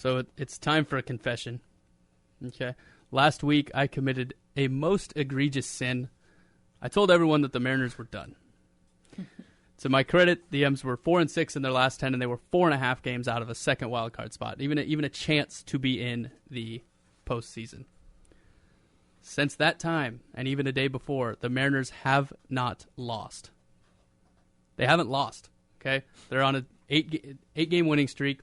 So it's time for a confession. Okay. Last week, I committed a most egregious sin. I told everyone that the Mariners were done. To my credit, the M's were 4-6 in their last 10, and they were 4.5 games out of a second wild card spot, even a chance to be in the postseason. Since that time, and even a day before, the Mariners have not lost. They haven't lost. Okay, they're on an eight-game winning streak.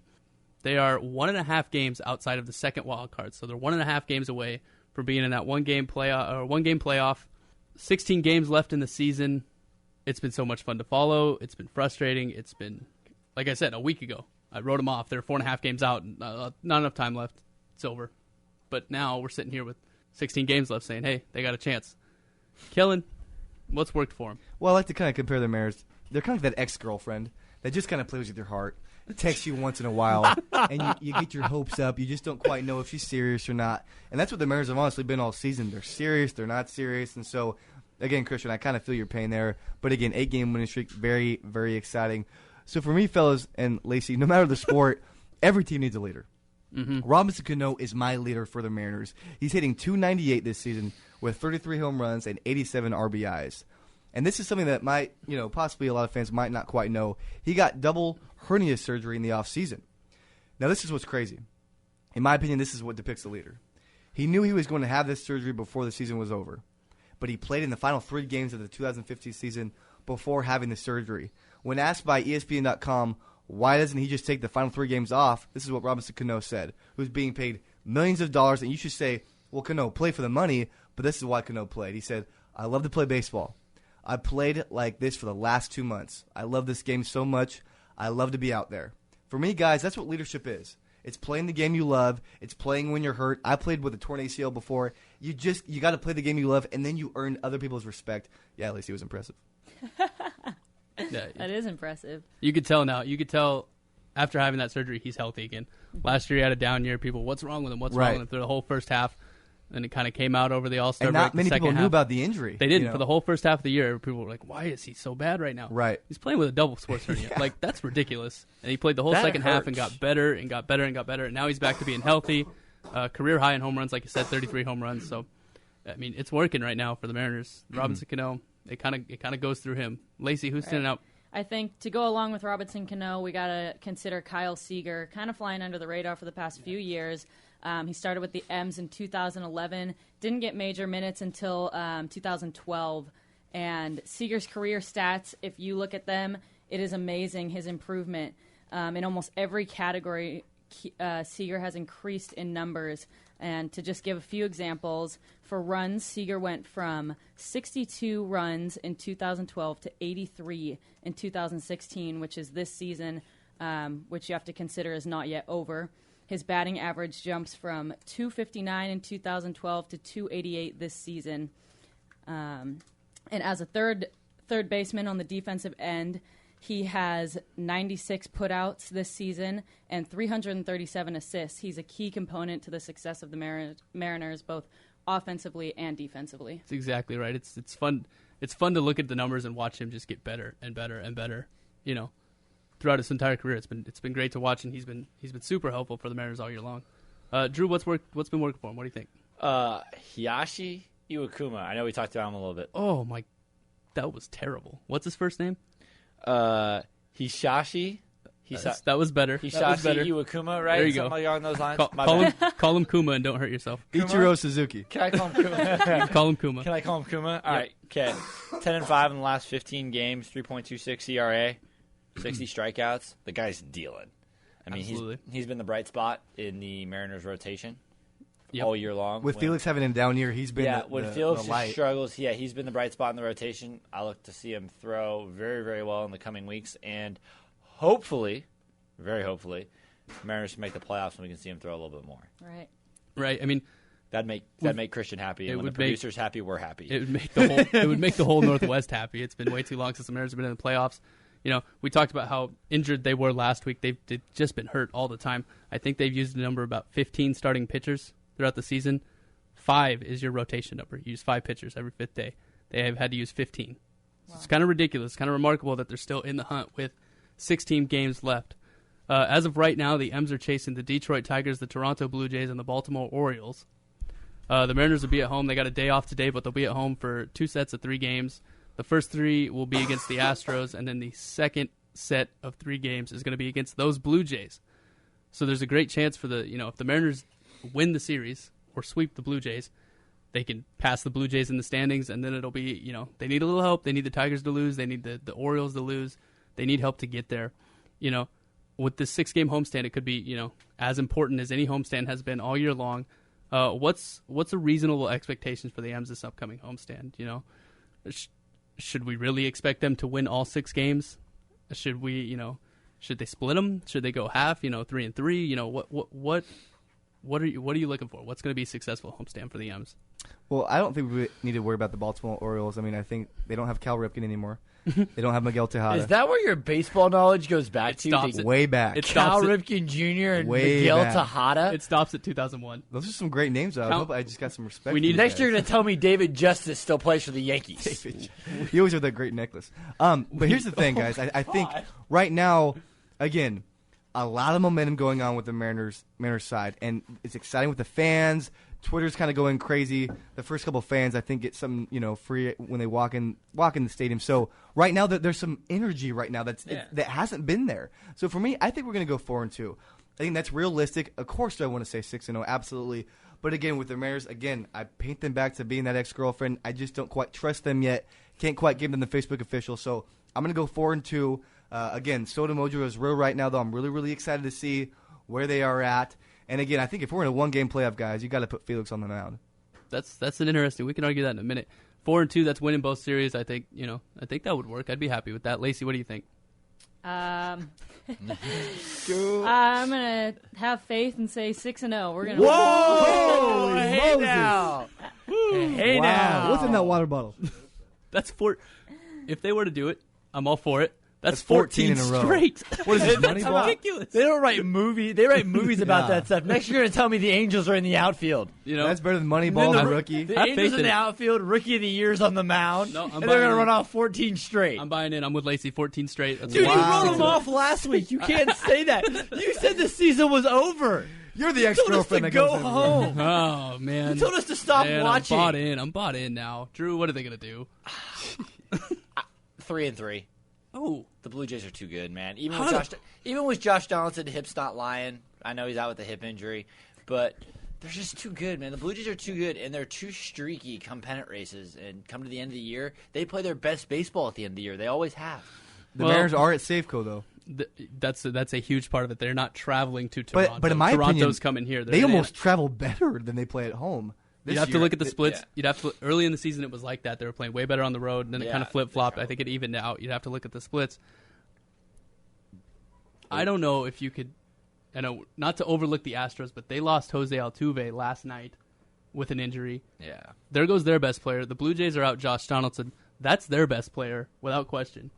They are 1.5 games outside of the second wild card, so they're 1.5 games away from being in that one-game playoff. 16 games left in the season. It's been so much fun to follow. It's been frustrating. It's been, like I said, a week ago. I wrote them off. They're 4.5 games out. Not enough time left. It's over. But now we're sitting here with 16 games left saying, hey, they got a chance. Kellen, what's worked for them? Well, I like to kind of compare the Mariners. They're kind of that ex-girlfriend that just kind of plays with your heart. Texts you once in a while, and you get your hopes up. You just don't quite know if she's serious or not. And that's what the Mariners have honestly been all season. They're serious. They're not serious. And so, again, Christian, I kind of feel your pain there. But, again, 8-game winning streak, very, very exciting. So, for me, fellas, and Lacey, no matter the sport, every team needs a leader. Mm-hmm. Robinson Cano is my leader for the Mariners. He's hitting .298 this season with 33 home runs and 87 RBIs. And this is something that might, possibly a lot of fans might not quite know. He got double hernia surgery in the offseason. Now, this is what's crazy. In my opinion, this is what depicts a leader. He knew he was going to have this surgery before the season was over, but he played in the final 3 games of the 2015 season before having the surgery. When asked by ESPN.com, why doesn't he just take the final 3 games off, this is what Robinson Cano said, who's being paid millions of dollars, and you should say, well, Cano, play for the money, but this is why Cano played. He said, I love to play baseball. I played like this for the last 2 months. I love this game so much. I love to be out there. For me, guys, that's what leadership is. It's playing the game you love. It's playing when you're hurt. I played with a torn ACL before. You got to play the game you love, and then you earn other people's respect. Yeah, Lacey, it was impressive. Yeah, that is impressive. You could tell now. You could tell after having that surgery, he's healthy again. Last year, he had a down year. People, what's wrong with him? What's wrong with him? Through the whole first half. And it kind of came out over the All-Star break. And not many people knew about the injury. They didn't. For the whole first half of the year, people were like, why is he so bad right now? Right. He's playing with a double sports hernia. Yeah. Like, that's ridiculous. And he played the whole second half and got better and got better and got better. And now he's back to being healthy. Career high in home runs, like you said, 33 home runs. So, I mean, it's working right now for the Mariners. Robinson Cano, it kind of goes through him. Lacey, who's standing out? I think to go along with Robinson Cano, we got to consider Kyle Seager, kind of flying under the radar for the past few years. He started with the M's in 2011, didn't get major minutes until 2012. And Seager's career stats, if you look at them, it is amazing, his improvement. In almost every category, Seager has increased in numbers. And to just give a few examples, for runs, Seager went from 62 runs in 2012 to 83 in 2016, which is this season, which you have to consider is not yet over. His batting average jumps from 259 in 2012 to 288 this season. And as a third baseman on the defensive end, he has 96 putouts this season and 337 assists. He's a key component to the success of the Mariners, both offensively and defensively. That's exactly right. It's fun. It's fun to look at the numbers and watch him just get better and better and better. Throughout his entire career, it's been great to watch, and he's been super helpful for the Mariners all year long. Drew, what's been working for him? What do you think? Hiyashi Iwakuma. I know we talked about him a little bit. Oh my, that was terrible. What's his first name? Hisashi. That was better. Hisashi Iwakuma, right? There you Something go. along those lines. Call him Kuma and don't hurt yourself. Ichiro Suzuki. Can I call him Kuma? Call him Kuma. Can I call him Kuma? All right. Okay. 10-5 in the last 15 games. 3.26 ERA. 60 strikeouts. The guy's dealing. I mean, he's been the bright spot in the Mariners rotation all year long. With Felix having a down year, he's been when Felix struggles, he's been the bright spot in the rotation. I look to see him throw very, very well in the coming weeks, and hopefully, very hopefully, Mariners can make the playoffs and we can see him throw a little bit more. Right. I mean, that'd make Christian happy, and when the producer's happy, we're happy. It would make the whole Northwest happy. It's been way too long since the Mariners have been in the playoffs. We talked about how injured they were last week. They've just been hurt all the time. I think they've used a number about 15 starting pitchers throughout the season. 5 is your rotation number. You use 5 pitchers every 5th day. They have had to use 15. So it's kind of ridiculous. It's kind of remarkable that they're still in the hunt with 16 games left. As of right now, the M's are chasing the Detroit Tigers, the Toronto Blue Jays, and the Baltimore Orioles. The Mariners will be at home. They got a day off today, but they'll be at home for 2 sets of 3 games. The first 3 will be against the Astros, and then the second set of 3 games is going to be against those Blue Jays. So there's a great chance for if the Mariners win the series or sweep the Blue Jays, they can pass the Blue Jays in the standings, and then it'll be, they need a little help. They need the Tigers to lose. They need the Orioles to lose. They need help to get there. With this 6-game homestand, it could be, as important as any homestand has been all year long. What's a reasonable expectation for the M's this upcoming homestand? Should we really expect them to win all 6 games? Should we, should they split them? Should they go half? 3-3. What are you looking for? What's going to be a successful homestand for the M's? Well, I don't think we need to worry about the Baltimore Orioles. I mean, I think they don't have Cal Ripken anymore. They don't have Miguel Tejada. Is that where your baseball knowledge goes back to? Way back. Cal Ripken Jr. and Miguel Tejada? It stops at 2001. Those are some great names, though. I hope I just got some respect. Next year, you're going to tell me David Justice still plays for the Yankees. He always had that great necklace. But here's the thing, guys. I think right now, again, a lot of momentum going on with the Mariners side, and it's exciting with the fans. Twitter's kind of going crazy. The first couple of fans, I think, get some free when they walk in the stadium. So right now, there's some energy right now that hasn't been there. So for me, I think we're going to go 4-2. I think that's realistic. Of course, do I want to say 6-0? Absolutely. But again, with the Mariners, I paint them back to being that ex-girlfriend. I just don't quite trust them yet. Can't quite give them the Facebook official. So I'm going to go 4-2. Again, Soto Mojo is real right now, though. I'm really, really excited to see where they are at. And again, I think if we're in a 1-game playoff, guys, you got to put Felix on the mound. That's an interesting. We can argue that in a minute. 4-2, that's winning both series. I think I think that would work. I'd be happy with that. Lacey, what do you think? I'm gonna have faith and say 6-0. We're gonna. Whoa! Hey now! Hey now! What's in that water bottle? That's 4. If they were to do it, I'm all for it. That's 14 in a row. straight. What is this, That's Moneyball? ridiculous. They don't write movie. They write movies about that stuff. Next, you're going to tell me the Angels are in the outfield. That's better than Moneyball, the rookie. The Angels in the outfield, rookie of the year's on the mound, and they're going to run off 14 straight. I'm buying in. I'm with Lacey. 14 straight. That's Dude, you wrote them off last week. You can't say that. You said the season was over. You're the ex-girlfriend that go goes home. Oh man! You told us to stop watching. I'm bought in now. Drew, what are they gonna do? 3-3. Oh, the Blue Jays are too good, man. Even with Josh Donaldson, hip's not lying. I know he's out with a hip injury, but they're just too good, man. The Blue Jays are too good, and they're too streaky come pennant races. And come to the end of the year, they play their best baseball at the end of the year. They always have. The Mariners are at Safeco, though. That's a huge part of it. They're not traveling to Toronto. But in my Toronto's opinion, coming here. They almost travel better than they play at home. You'd have to look at the splits. You'd have to early in the season it was like that. They were playing way better on the road, and then it kind of flip flopped. I think it evened out. You'd have to look at the splits. I don't know if you could. I know not to overlook the Astros, but they lost Jose Altuve last night with an injury. Yeah, there goes their best player. The Blue Jays are out Josh Donaldson. That's their best player without question.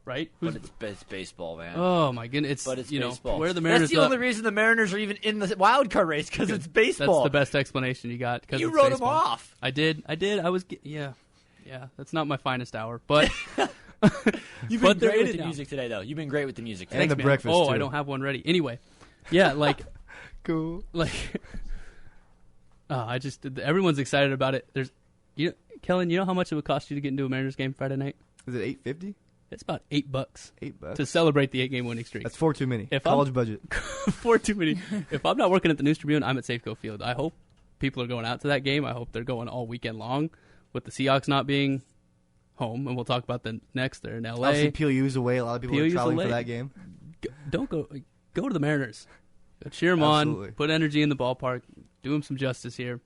Right? But it's baseball, man. Oh my goodness! But it's baseball. Where the Mariners? That's the only reason the Mariners are even in the wild card race because it's baseball. That's the best explanation you got. You wrote them off. I did. I was. Yeah. That's not my finest hour, but you've been great with the music today, though. You've been great with the music today. And the breakfast. Oh, too. I don't have one ready. Anyway, yeah, cool. Everyone's excited about it. Kellen, you know how much it would cost you to get into a Mariners game Friday night? Is it $8.50? It's about $8 $8 to celebrate the 8-game winning streak. That's 4 too many. College budget. 4 too many. If I'm not working at the News Tribune, I'm at Safeco Field. I hope people are going out to that game. I hope they're going all weekend long. With the Seahawks not being home, and we'll talk about them next. They're in L.A. Obviously, PLU's away. A lot of people are traveling for that game. Don't go to the Mariners. Go cheer them on. Put energy in the ballpark. Do them some justice here.